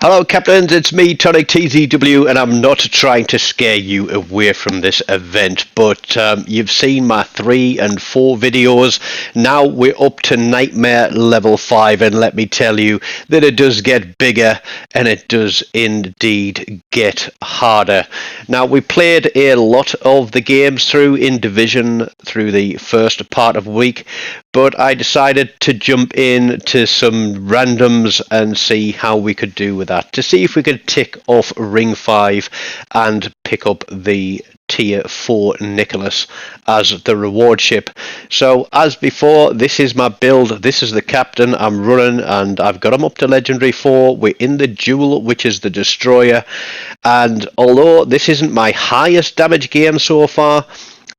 Hello Captains, it's me TONIK TZW, and I'm not trying to scare you away from this event, but you've seen my 3 and 4 videos. Now we're up to Nightmare level 5, and let me tell you that it does get bigger and it does indeed get harder. Now we played a lot of the games through in Division through the first part of the week, but I decided to jump in to some randoms and see how we could do with that, to see if we could tick off Ring 5 and pick up the Tier 4 Nicholas as the reward ship. So as before, this is my build, this is the captain I'm running, and I've got him up to Legendary 4. We're in the Jewel, which is the Destroyer, and although this isn't my highest damage game so far,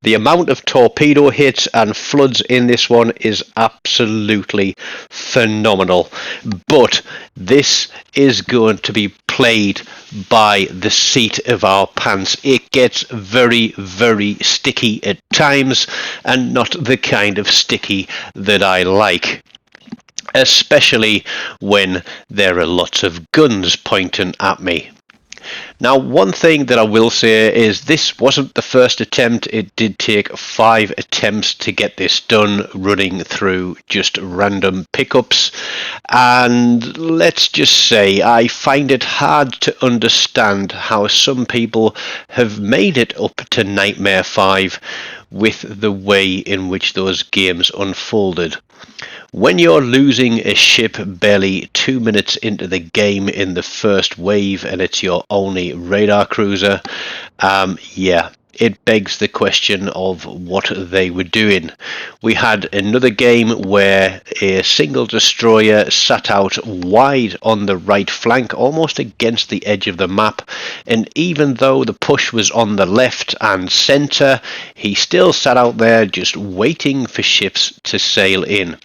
the amount of torpedo hits and floods in this one is absolutely phenomenal. But this is going to be played by the seat of our pants. It gets very, very sticky at times, and not the kind of sticky that I like. Especially when there are lots of guns pointing at me. Now, one thing that I will say is this wasn't the first attempt. It did take 5 attempts to get this done, running through just random pickups. And let's just say I find it hard to understand how some people have made it up to Nightmare 5 with the way in which those games unfolded. When you're losing a ship barely 2 minutes into the game in the first wave and it's your only radar cruiser, it begs the question of what they were doing. We had another game where a single destroyer sat out wide on the right flank, almost against the edge of the map, and even though the push was on the left and centre, he still sat out there just waiting for ships to sail in.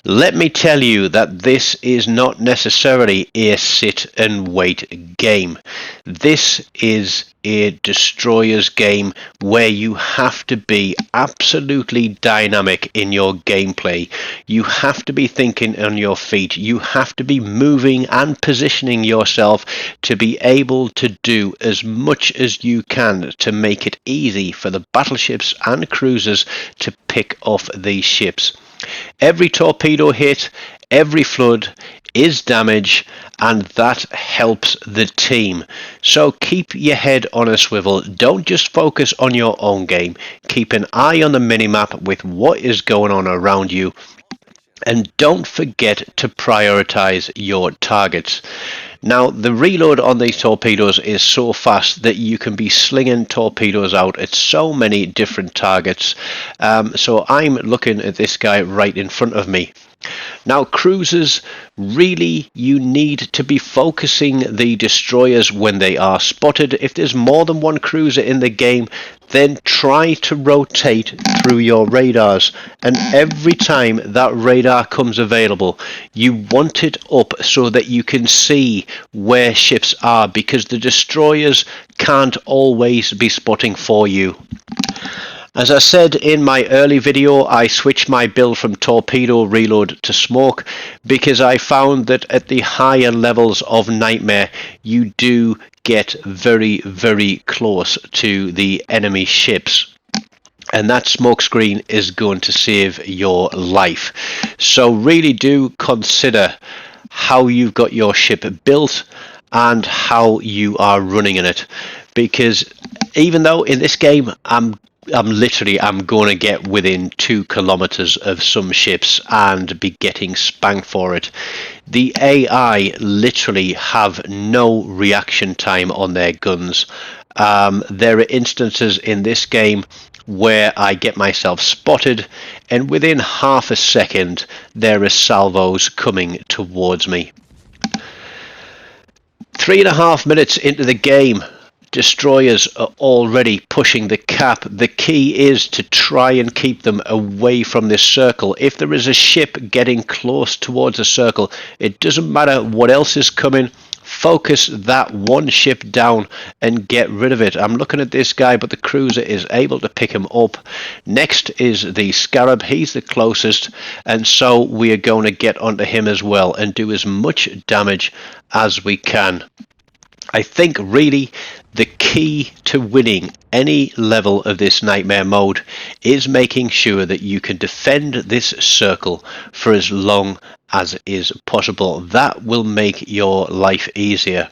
Let me tell you that this is not necessarily a sit and wait game. This is a destroyer's game where you have to be absolutely dynamic in your gameplay. You have to be thinking on your feet. You have to be moving and positioning yourself to be able to do as much as you can to make it easy for the battleships and cruisers to pick off these ships. Every torpedo hit, every flood is damage, and that helps the team. So keep your head on a swivel. Don't just focus on your own game. Keep an eye on the minimap with what is going on around you. And don't forget to prioritize your targets. Now, the reload on these torpedoes is so fast that you can be slinging torpedoes out at so many different targets. So I'm looking at this guy right in front of me. Now, cruisers, really you need to be focusing the destroyers when they are spotted. If there's more than one cruiser in the game, then try to rotate through your radars, and every time that radar comes available, you want it up so that you can see where ships are, because the destroyers can't always be spotting for you. As I said in my early video, I switched my build from torpedo reload to smoke because I found that at the higher levels of Nightmare you do get very, very close to the enemy ships, and that smoke screen is going to save your life. So really do consider how you've got your ship built and how you are running in it, because even though in this game I'm going to get within 2 kilometers of some ships and be getting spanked for it. The AI literally have no reaction time on their guns. There are instances in this game where I get myself spotted, and within half a second there are salvos coming towards me. 3.5 minutes into the game, destroyers are already pushing the cap. The key is to try and keep them away from this circle. If there is a ship getting close towards a circle, it doesn't matter what else is coming, focus that one ship down and get rid of it. I'm looking at this guy, but the cruiser is able to pick him up. Next is the Scarab. He's the closest, and so we are going to get onto him as well and do as much damage as we can. I think really the key to winning any level of this nightmare mode is making sure that you can defend this circle for as long as is possible. That will make your life easier.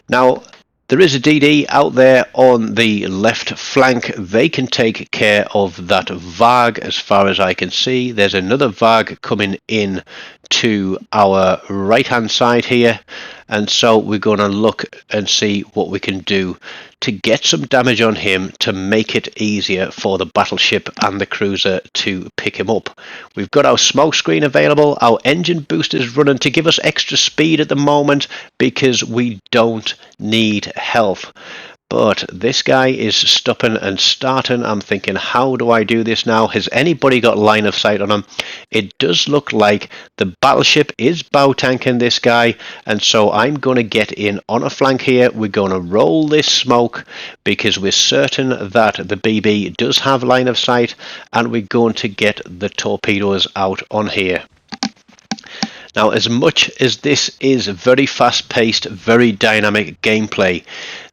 Now, there is a DD out there on the left flank. They can take care of that Varg as far as I can see. There's another Varg coming in to our right hand side here, and so we're going to look and see what we can do to get some damage on him to make it easier for the battleship and the cruiser to pick him up. We've got our smoke screen available. Our engine boost is running to give us extra speed at the moment because we don't need health. But this guy is stopping and starting. I'm thinking, how do I do this now? Has anybody got line of sight on him? It does look like the battleship is bow tanking this guy, and so I'm going to get in on a flank here. We're going to roll this smoke because we're certain that the BB does have line of sight, and we're going to get the torpedoes out on here. Now, as much as this is very fast-paced, very dynamic gameplay,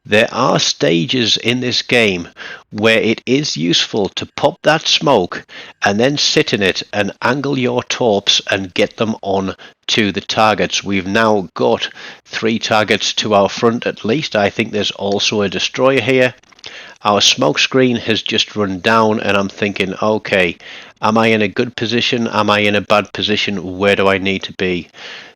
there are stages in this game where it is useful to pop that smoke and then sit in it and angle your torps and get them on to the targets. We've now got 3 targets to our front at least. I think there's also a destroyer here. Our smoke screen has just run down, and I'm thinking, okay, am I in a good position? Am I in a bad position? Where do I need to be?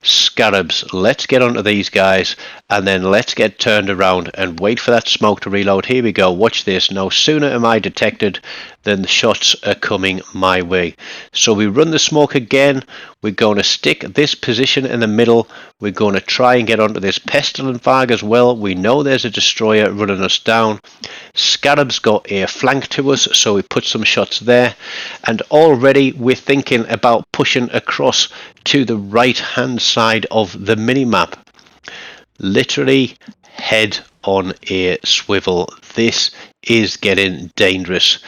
Scarabs, let's get onto these guys, and then let's get turned around and wait for that smoke to reload. Here we go, watch this. No sooner am I detected than the shots are coming my way. So we run the smoke again. We're going to stick this position in the middle. We're going to try and get onto this pestilent Varg as well. We know there's a destroyer running us down. Scarab's got a flank to us, so we put some shots there, and already we're thinking about pushing across to the right hand side of the minimap. Literally head on a swivel. This is getting dangerous.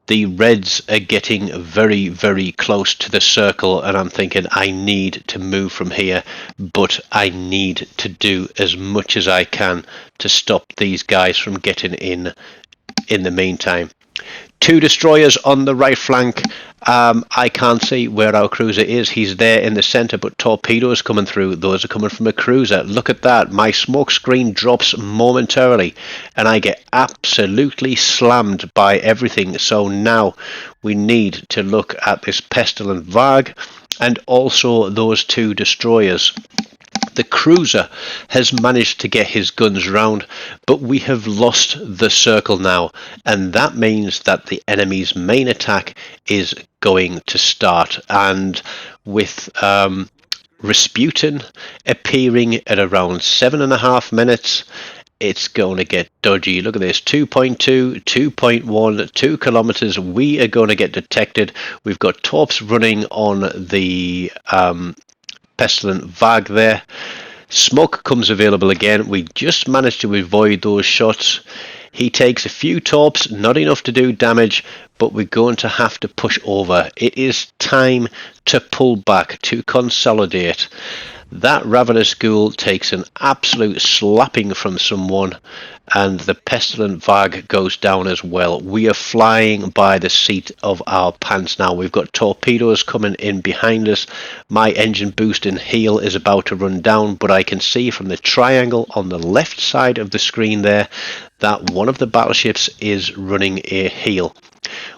The reds are getting very, very close to the circle, and I'm thinking I need to move from here, but I need to do as much as I can to stop these guys from getting in the meantime. 2 destroyers on the right flank. I can't see where our cruiser is. He's there in the center, but torpedoes coming through. Those are coming from a cruiser. Look at that. My smoke screen drops momentarily, and I get absolutely slammed by everything. So now we need to look at this pestilent Varg and also those 2 destroyers. The cruiser has managed to get his guns round, but we have lost the circle now, and that means that the enemy's main attack is going to start. And with Rasputin appearing at around 7.5 minutes, it's going to get dodgy. Look at this, 2.2, 2.1, 2 kilometers. We are going to get detected. We've got torps running on the pestilent Varg there. Smoke comes available again. We just managed to avoid those shots. He takes a few torps, not enough to do damage, but we're going to have to push over. It is time to pull back, to consolidate. That ravenous ghoul takes an absolute slapping from someone, and the pestilent Varg goes down as well. We are flying by the seat of our pants now. We've got torpedoes coming in behind us. My engine boost and heal is about to run down, but I can see from the triangle on the left side of the screen there that one of the battleships is running a heal.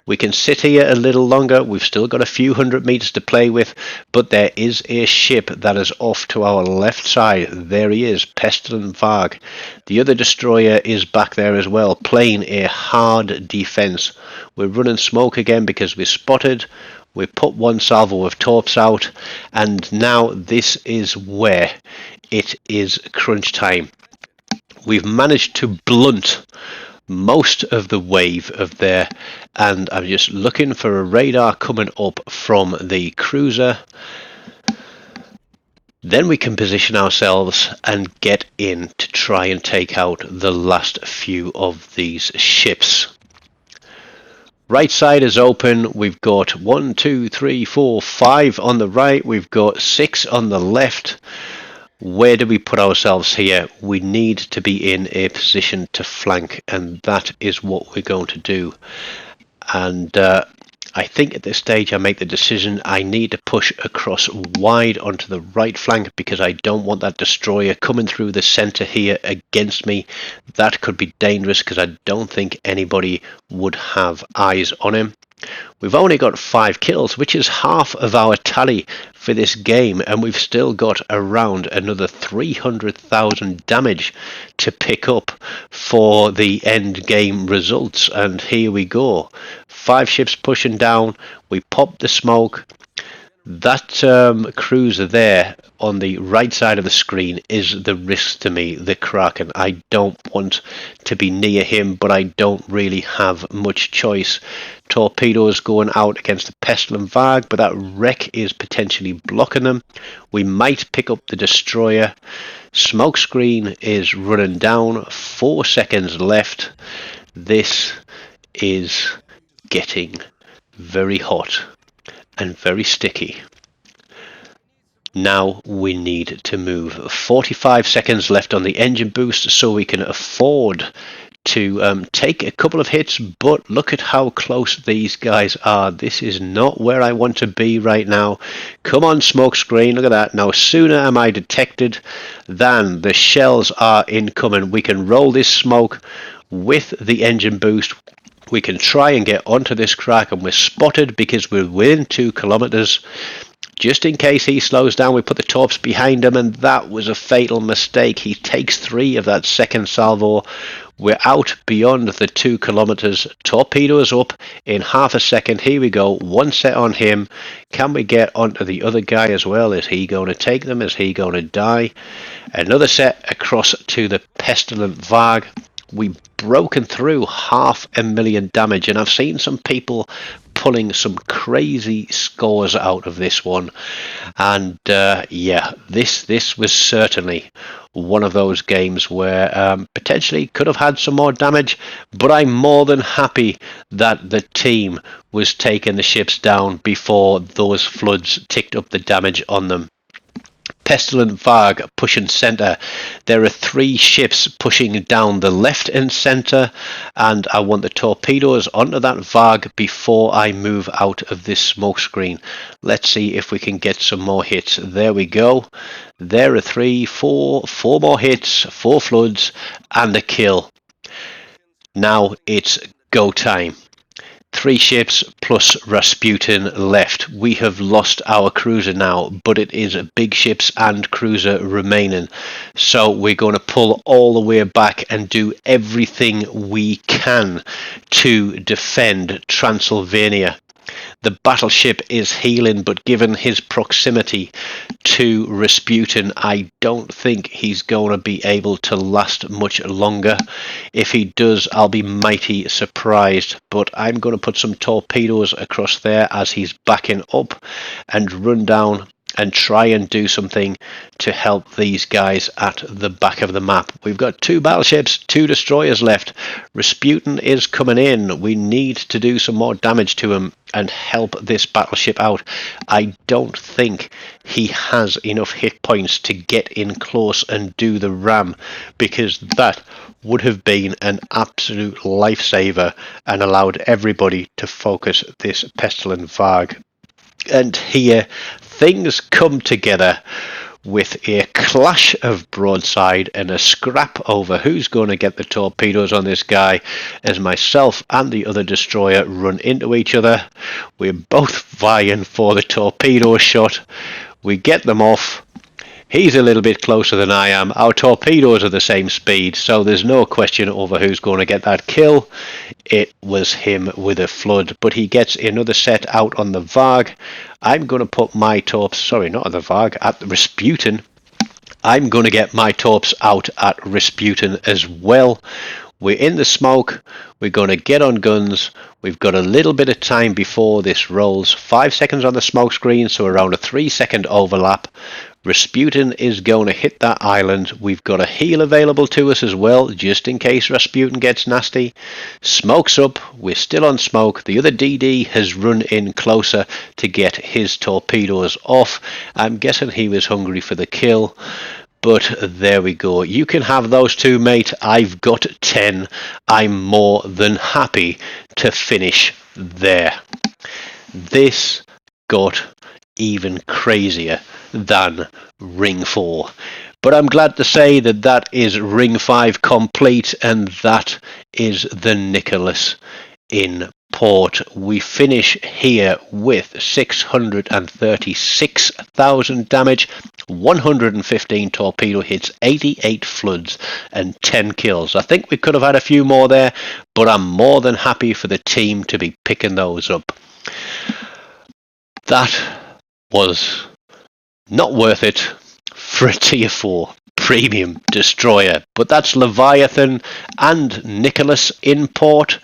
We can sit here a little longer. We've still got a few hundred meters to play with, but there is a ship that is off to our left side. There he is, Pestilent Varg. The other destroyer is back there as well, playing a hard defense. We're running smoke again because we're spotted. We put 1 salvo of torps out, and now this is where it is crunch time. We've managed to blunt most of the wave of there, and I'm just looking for a radar coming up from the cruiser. Then we can position ourselves and get in to try and take out the last few of these ships. Right side is open. We've got 1, 2, 3, 4, 5 on the right. We've got 6 on the left. Where do we put ourselves here? We need to be in a position to flank, and that is what we're going to do. And I think at this stage I make the decision I need to push across wide onto the right flank, because I don't want that destroyer coming through the center here against me. That could be dangerous, because I don't think anybody would have eyes on him. We've only got 5 kills, which is half of our tally for this game, and we've still got around another 300,000 damage to pick up for the end game results. And here we go, 5 ships pushing down. We pop the smoke. That cruiser there on the right side of the screen is the risk to me, the Kraken. I don't want to be near him, but I don't really have much choice. Torpedoes going out against the Pestilent Varg, but that wreck is potentially blocking them. We might pick up the destroyer. Smoke screen is running down. 4 seconds left. This is getting very hot and very sticky. Now we need to move. 45 seconds left on the engine boost, so we can afford to take a couple of hits, but look at how close these guys are. This is not where I want to be right now. Come on, smoke screen, look at that. Now sooner am I detected than the shells are incoming. We can roll this smoke with the engine boost. We can try and get onto this crack, and we're spotted because we're within 2 kilometers. Just in case he slows down, we put the torps behind him, and that was a fatal mistake. He takes 3 of that second salvo. We're out beyond the 2 kilometers. Torpedoes up in half a second. Here we go. 1 set on him. Can we get onto the other guy as well? Is he going to take them? Is he going to die? Another set across to the Pestilent Varg. We've broken through 500,000 damage, and I've seen some people pulling some crazy scores out of this one. And yeah, this was certainly one of those games where potentially could have had some more damage, but I'm more than happy that the team was taking the ships down before those floods ticked up the damage on them. Pestilent Varg pushing centre. There are 3 ships pushing down the left and centre, and I want the torpedoes onto that Varg before I move out of this smoke screen. Let's see if we can get some more hits. There we go. There are 4 more hits, 4 floods, and a kill. Now it's go time. 3 ships plus Rasputin left. We have lost our cruiser now, but it is big ships and cruiser remaining. So we're going to pull all the way back and do everything we can to defend Transylvania. The battleship is healing, but given his proximity to Rasputin, I don't think he's going to be able to last much longer. If he does, I'll be mighty surprised, but I'm going to put some torpedoes across there as he's backing up and run down and try and do something to help these guys at the back of the map. We've got 2 battleships, 2 destroyers left. Rasputin is coming in. We need to do some more damage to him and help this battleship out. I don't think he has enough hit points to get in close and do the ram, because that would have been an absolute lifesaver and allowed everybody to focus this Pestilent Varg. And here things come together with a clash of broadside and a scrap over who's going to get the torpedoes on this guy, as myself and the other destroyer run into each other. We're both vying for the torpedo shot. We get them off. He's a little bit closer than I am. Our torpedoes are the same speed, so there's no question over who's going to get that kill. It was him with a flood, but he gets another set out on the Varg. I'm going to put my torps, sorry, not on the Varg, at the Rasputin. I'm going to get my torps out at Rasputin as well. We're in the smoke. We're going to get on guns. We've got a little bit of time before this rolls. 5 seconds on the smoke screen, so around a 3-second overlap. Rasputin is going to hit that island. We've got a heal available to us as well, just in case Rasputin gets nasty. Smoke's up. We're still on smoke. The other DD has run in closer to get his torpedoes off. I'm guessing he was hungry for the kill. But there we go. You can have those two, mate. I've got 10. I'm more than happy to finish there. This got even crazier than Ring 4. But I'm glad to say that that is Ring 5 complete, and that is the Nicholas in port. We finish here with 636,000 damage, 115 torpedo hits, 88 floods, and 10 kills. I think we could have had a few more there, but I'm more than happy for the team to be picking those up. That was not worth it for a tier 4 premium destroyer, but that's Leviathan and Nicholas in port.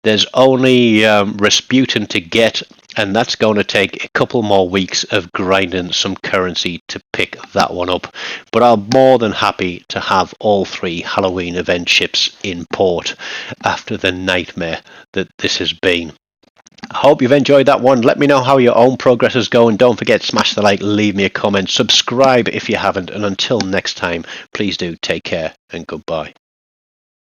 There's only Rasputin to get, and that's going to take a couple more weeks of grinding some currency to pick that one up. But I'm more than happy to have all 3 Halloween event ships in port after the nightmare that this has been. I hope you've enjoyed that one. Let me know how your own progress is going. Don't forget, smash the like, leave me a comment, subscribe if you haven't, and until next time, please do take care and goodbye.